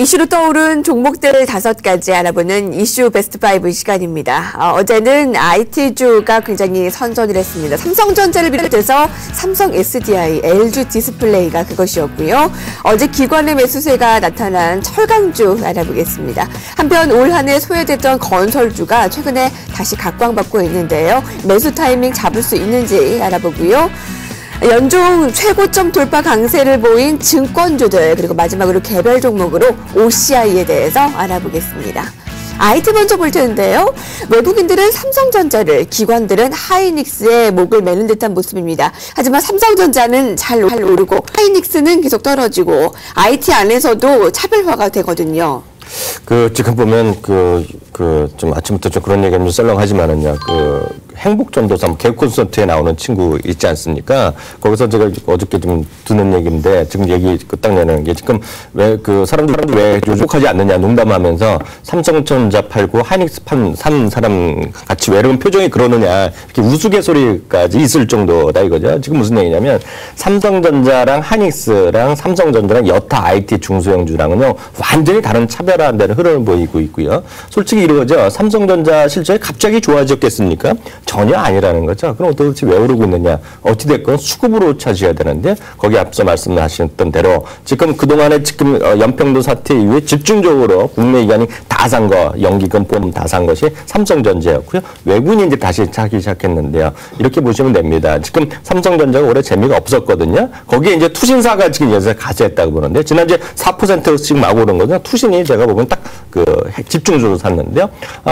이슈로 떠오른 종목들 5가지 알아보는 이슈 베스트 5 시간입니다. 어제는 IT주가 굉장히 선전을 했습니다. 삼성전자를 비롯해서 삼성 SDI, LG 디스플레이가 그것이었고요. 어제 기관의 매수세가 나타난 철강주 알아보겠습니다. 한편 올 한 해 소외됐던 건설주가 최근에 다시 각광받고 있는데요. 매수 타이밍 잡을 수 있는지 알아보고요. 연중 최고점 돌파 강세를 보인 증권주들, 그리고 마지막으로 개별 종목으로 OCI에 대해서 알아보겠습니다. IT 먼저 볼 텐데요. 외국인들은 삼성전자를, 기관들은 하이닉스의 목을 매는 듯한 모습입니다. 하지만 삼성전자는 잘 오르고 하이닉스는 계속 떨어지고 IT 안에서도 차별화가 되거든요. 지금 보면 좀 아침부터 좀 그런 얘기하면 좀 썰렁하지만은요. 행복전도사 개국 콘서트에 나오는 친구 있지 않습니까? 거기서 제가 어저께 좀 듣는 얘기인데 지금 얘기 딱 내는 게 지금 왜 사람들 왜 요족하지 않느냐 농담하면서 삼성전자 팔고 하이닉스 산 사람 같이 왜 이런 표정이 그러느냐 이렇게 우스갯소리까지 있을 정도다 이거죠. 지금 무슨 얘기냐면 삼성전자랑 하이닉스랑 삼성전자랑 여타 IT 중소형주랑은요 완전히 다른 차별화되는 흐름을 보이고 있고요. 솔직히 이러죠. 삼성전자 실적이 갑자기 좋아졌겠습니까? 전혀 아니라는 거죠. 그럼 도대체 왜 오르고 있느냐. 어찌됐건 수급으로 차지해야 되는데 거기 앞서 말씀하셨던 대로 지금 그동안에 지금 연평도 사태 이후에 집중적으로 국내 기관이 다 산 거, 연기금 보험 다 산 것이 삼성전자였고요. 외국인이 이제 다시 차기 시작했는데요. 이렇게 보시면 됩니다. 지금 삼성전자가 올해 재미가 없었거든요. 거기에 이제 투신사가 지금 연쇄 가세했다고 보는데 지난주에 4%씩 막 오른 거죠. 투신이 제가 보면 딱 집중적으로 샀는데요.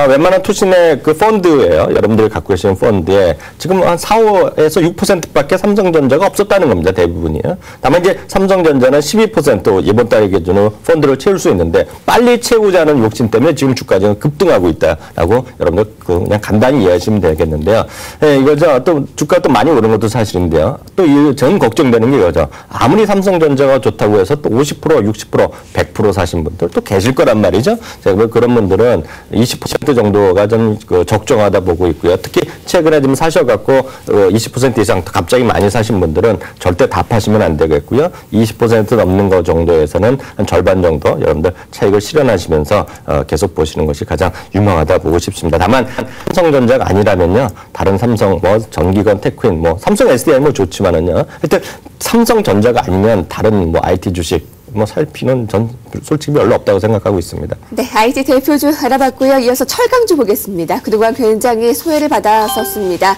웬만한 투신의 펀드예요. 여러분들이 갖고 계시는 펀드에 지금 한 4, 5에서 6%밖에 삼성전자가 없었다는 겁니다. 대부분이요. 다만 이제 삼성전자는 12% 이번 달에 기준으로 펀드를 채울 수 있는데 빨리 채우자는 욕심 때문에 지금 주가가 급등하고 있다라고 여러분들 그냥 간단히 이해하시면 되겠는데요. 네, 이거죠. 또 주가 또 많이 오른 것도 사실인데요. 또 전 걱정되는 게 이거죠. 아무리 삼성전자가 좋다고 해서 또 50%, 60%, 100% 사신 분들 또 계실 거란 말이죠. 제가 그런 분들은 20% 정도가 좀 적정하다 보고 있고요. 특히 최근에 좀 사셔갖고 20% 이상 갑자기 많이 사신 분들은 절대 다 파시면 안 되겠고요. 20% 넘는 거 정도에서는 한 절반 정도 여러분들 차익을 실현하시면서 계속 보시는 것이 가장 유망하다 보고 싶습니다. 다만 삼성전자가 아니라면요. 다른 삼성, 전기건, 테크인, 삼성 SDI 좋지만은요. 일단 삼성전자가 아니면 다른 IT 주식 살 필요는 전 솔직히 별로 없다고 생각하고 있습니다. 네, IT 대표주 알아봤고요. 이어서 철강주 보겠습니다. 그동안 굉장히 소외를 받았었습니다.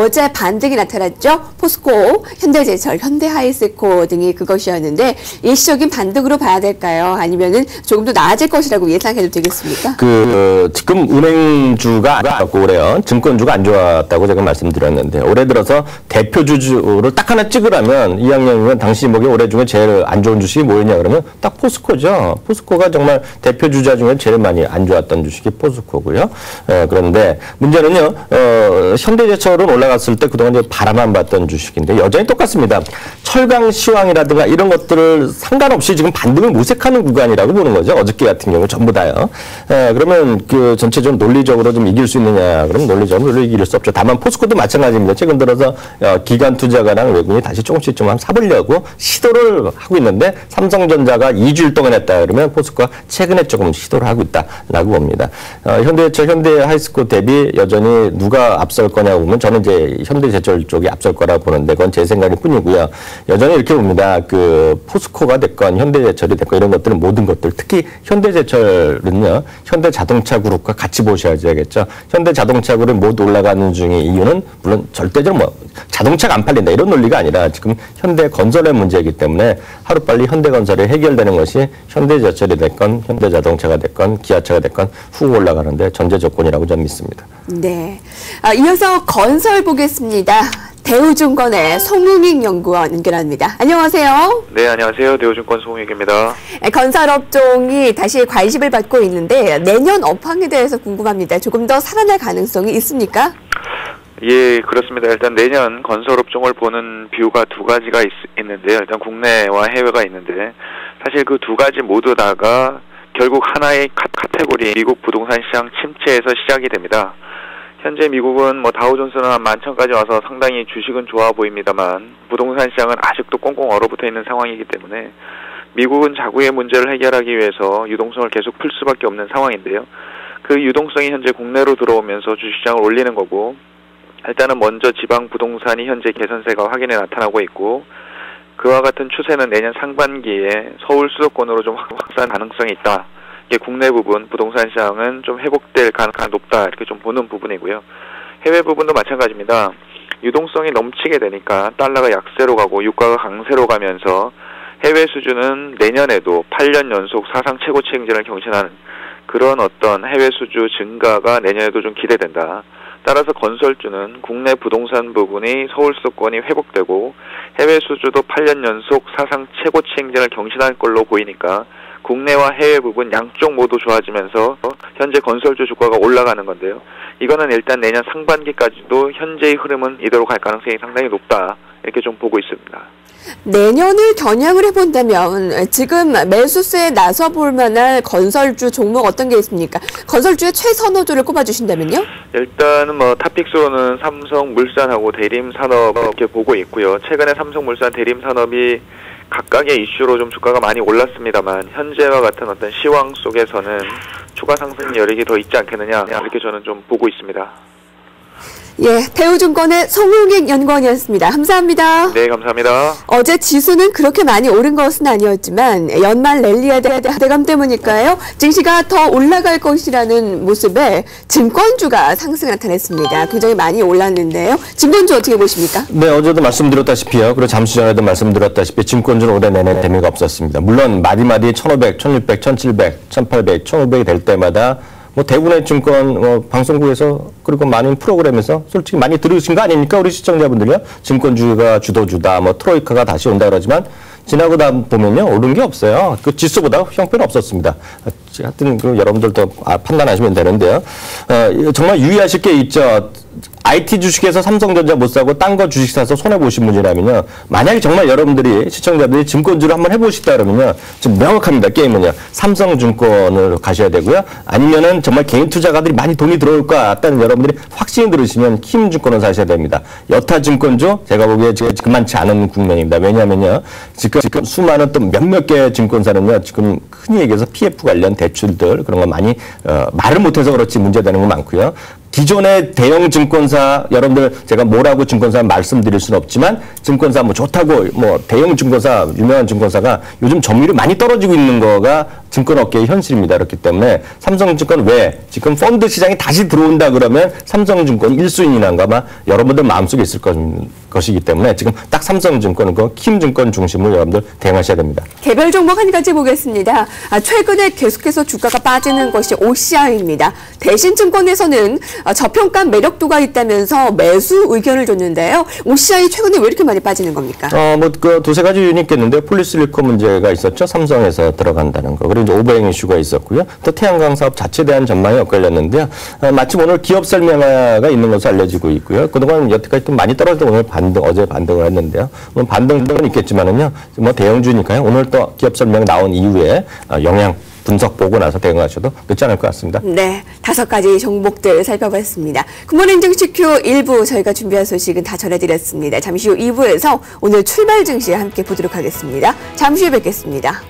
어제 반등이 나타났죠. 포스코, 현대제철, 현대하이스코 등이 그것이었는데 일시적인 반등으로 봐야 될까요? 아니면은 조금 더 나아질 것이라고 예상해도 되겠습니까? 지금 은행주가 안 좋았고 올해요. 증권주가 안 좋았다고 제가 말씀드렸는데 올해 들어서 대표주를 딱 하나 찍으라면 이학년이면 당신이 보기에 올해 중에 제일 안 좋은 주식이 뭐였냐 그러면 딱 포스코죠. 포스코가 정말 대표 주자 중에 제일 많이 안 좋았던 주식이 포스코고요. 그런데 문제는요. 현대제철은 올라갔을 때 그동안 이제 바라만 봤던 주식인데 여전히 똑같습니다. 철강 시황이라든가 이런 것들을 상관없이 지금 반등을 모색하는 구간이라고 보는 거죠. 어저께 같은 경우 전부 다요. 그러면 전체적으로 논리적으로 좀 이길 수 있느냐? 그럼 논리적으로 이길 수 없죠. 다만 포스코도 마찬가지입니다. 최근 들어서 기관 투자가랑 외국인이 다시 조금씩 좀 사보려고 시도를 하고 있는데 삼성전자가 2주일 동안 했다 그러면 포스코가 최근에 조금 시도를 하고 있다라고 봅니다. 현대제철, 현대하이스코 대비 여전히 누가 앞설 거냐고 보면 저는 이제 현대제철 쪽이 앞설 거라고 보는데 그건 제 생각일 뿐이고요. 여전히 이렇게 봅니다. 포스코가 됐건 현대제철이 됐건 이런 것들은 모든 것들 특히 현대제철은요. 현대자동차 그룹과 같이 보셔야겠죠. 현대자동차 그룹이 못 올라가는 중에 이유는 물론 절대적으로 자동차가 안 팔린다 이런 논리가 아니라 지금 현대건설의 문제이기 때문에 하루빨리 현대건설이 해결되는 것이 현대제철이 됐건 현대자동차가 됐건 기아차가 됐건 훅 올라가는데 전제 조건이라고 저는 믿습니다. 네, 이어서 건설 보겠습니다. 대우증권의 송웅익 연구원 연결합니다. 안녕하세요. 네, 안녕하세요. 대우증권 송웅익입니다. 건설업종이 다시 관심을 받고 있는데 내년 업황에 대해서 궁금합니다. 조금 더 살아날 가능성이 있습니까? 예, 그렇습니다. 일단 내년 건설업종을 보는 뷰가 두 가지가 있는데요. 일단 국내와 해외가 있는데 사실 그 두 가지 모두 다가 결국 하나의 카테고리 미국 부동산 시장 침체에서 시작이 됩니다. 현재 미국은 다우존스는 한 11,000까지 와서 상당히 주식은 좋아 보입니다만 부동산 시장은 아직도 꽁꽁 얼어붙어 있는 상황이기 때문에 미국은 자구의 문제를 해결하기 위해서 유동성을 계속 풀 수밖에 없는 상황인데요. 그 유동성이 현재 국내로 들어오면서 주식시장을 올리는 거고, 일단은 먼저 지방 부동산이 현재 개선세가 확연히 나타나고 있고, 그와 같은 추세는 내년 상반기에 서울 수도권으로 좀 확산 가능성이 있다. 이게 국내 부분 부동산 시장은 좀 회복될 가능성이 높다, 이렇게 좀 보는 부분이고요. 해외 부분도 마찬가지입니다. 유동성이 넘치게 되니까 달러가 약세로 가고 유가가 강세로 가면서 해외 수주는 내년에도 8년 연속 사상 최고치 행진을 경신하는 그런 어떤 해외 수주 증가가 내년에도 좀 기대된다. 따라서 건설주는 국내 부동산 부분이 서울 수도권이 회복되고 해외 수주도 8년 연속 사상 최고치 행진을 경신할 걸로 보이니까 국내와 해외 부분 양쪽 모두 좋아지면서 현재 건설주 주가가 올라가는 건데요. 이거는 일단 내년 상반기까지도 현재의 흐름은 이대로 갈 가능성이 상당히 높다, 이렇게 좀 보고 있습니다. 내년을 겨냥을 해본다면 지금 매수세에 나서볼 만한 건설주 종목 어떤 게 있습니까? 건설주의 최선호주를 꼽아주신다면요? 일단은 뭐 탑픽스로는 삼성물산하고 대림산업 이렇게 보고 있고요. 최근에 삼성물산, 대림산업이 각각의 이슈로 좀 주가가 많이 올랐습니다만 현재와 같은 어떤 시황 속에서는 추가 상승 여력이 더 있지 않겠느냐, 이렇게 저는 좀 보고 있습니다. 예, 대우증권의 송웅익 연구원이었습니다. 감사합니다. 네, 감사합니다. 어제 지수는 그렇게 많이 오른 것은 아니었지만 연말 랠리에 대한 기대감 때문일까요? 증시가 더 올라갈 것이라는 모습에 증권주가 상승 나타냈습니다. 굉장히 많이 올랐는데요. 증권주 어떻게 보십니까? 네, 어제도 말씀드렸다시피요. 그리고 잠시 전에도 말씀드렸다시피 증권주는 올해 내내 재미가 없었습니다. 물론 마디마디 1,500, 1,600, 1,700, 1,800, 1,500이 될 때마다 뭐 대부분의 증권 방송국에서 그리고 많은 프로그램에서 솔직히 많이 들으신 거 아닙니까? 우리 시청자분들이요. 증권주가 주도주다, 뭐 트로이카가 다시 온다 그러지만 지나고 다 보면요, 오른 게 없어요. 그 지수보다 형편 없었습니다. 하여튼 그 여러분들도 판단하시면 되는데요. 정말 유의하실 게 있죠. IT 주식에서 삼성전자 못 사고 딴 거 주식 사서 손해 보신 분이라면요, 만약에 정말 여러분들이 시청자들이 증권주를 한번 해보시다 그러면요, 지금 명확합니다. 게임은요, 삼성증권을 가셔야 되고요. 아니면은 정말 개인 투자가들이 많이 돈이 들어올 것 같다는 여러분들이 확신이 들으시면 킴증권을 사셔야 됩니다. 여타 증권주 제가 보기에 지금 그만치 않은 국면입니다. 왜냐하면요, 지금 수많은 또 몇몇 개 증권사는요, 지금 흔히 얘기해서 PF 관련 대출들 그런 거 많이 말을 못해서 그렇지 문제되는 거 많고요. 기존의 대형 증권사, 여러분들 제가 뭐라고 증권사 말씀드릴 수는 없지만 증권사 뭐 좋다고 뭐 대형 증권사, 유명한 증권사가 요즘 점유율이 많이 떨어지고 있는 거가 증권업계의 현실입니다. 그렇기 때문에 삼성증권 왜 지금 펀드 시장이 다시 들어온다 그러면 삼성증권이 1순위라는 거 아마 여러분들 마음속에 있을 것이기 때문에 지금 딱 삼성증권은 그 킴증권 중심으로 여러분들 대응하셔야 됩니다. 개별 종목 한 가지 보겠습니다. 최근에 계속해서 주가가 빠지는 것이 OCI입니다. 대신증권에서는 저평가 매력도가 있다면서 매수 의견을 줬는데요. OCI 최근에 왜 이렇게 많이 빠지는 겁니까? 뭐 그 두세 가지 요인이 있겠는데 폴리실리콘 문제가 있었죠. 삼성에서 들어간다는 거. 그리고 이제 오버행 이슈가 있었고요. 또 태양광 사업 자체에 대한 전망이 엇갈렸는데요. 마침 오늘 기업 설명회가 있는 것으로 알려지고 있고요. 그동안 여태까지 좀 많이 떨어져도 오늘 어제 반등을 했는데요. 오늘 반등은 있겠지만은요. 뭐 대형주니까요. 오늘 또 기업 설명 나온 이후에 영향 분석 보고 나서 대응하셔도 늦지 않을 것 같습니다. 네, 5가지 종목들 살펴봤습니다. 굿모닝 증시큐 1부 저희가 준비한 소식은 다 전해드렸습니다. 잠시 후 2부에서 오늘 출발 증시 함께 보도록 하겠습니다. 잠시 후에 뵙겠습니다.